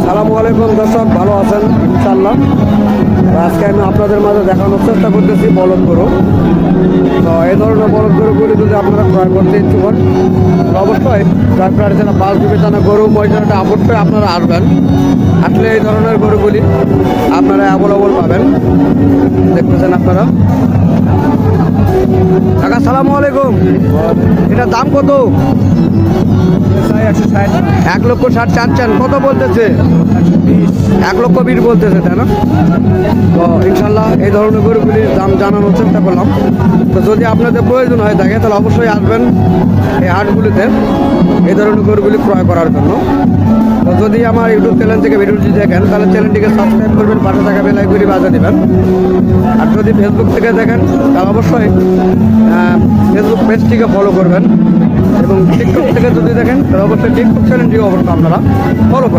সালামু আলাইকুম দর্শক, ভালো আছেন ইনশাল্লাহ। আজকে আমি আপনাদের মাঝে দেখানোর চেষ্টা করতেছি বলদ গরু। তো এই ধরনের বলদ গরুগুলি যদি আপনারা ক্রয় করতে ইচ্ছুক হন, তো অবশ্যই আপনার যারা বাস বিবেচনা গরু ময়দানটা অবশ্যই আপনারা আসবেন। আসলে এই ধরনের গরুগুলি আপনারা অ্যাভেলেবল পাবেন। দেখতেছেন আপনারা। কাকা সালামু আলাইকুম, এটার দাম কত? 1,60,000 চাচ্ছেন, কত বলতেছে? 1,20,000 বলতেছে, তাই না? তো ইনশাল্লাহ এই ধরনের গরুগুলির দাম জানানোর চেষ্টা করলাম। তো যদি আপনাদের প্রয়োজন হয়ে থাকে তাহলে অবশ্যই আসবেন এই হাটগুলিতে এই ধরনের গরুগুলি ক্রয় করার জন্য। তো যদি আমার ইউটিউব চ্যানেল থেকে ভিডিওটি দেখেন তাহলে চ্যানেলটিকে সাবস্ক্রাইব করবেন, পাশে থাকা বেল আইকনটি বাজিয়ে দেবেন। আর যদি ফেসবুক থেকে দেখেন তাহলে অবশ্যই ফেসবুক পেজটিকে ফলো করবেন, এবং টিকটক থেকে যদি দেখেন তাহলে অবশ্যই টিকটক চ্যানেলটিকে অবশ্যই আপনারা ফলো করবেন।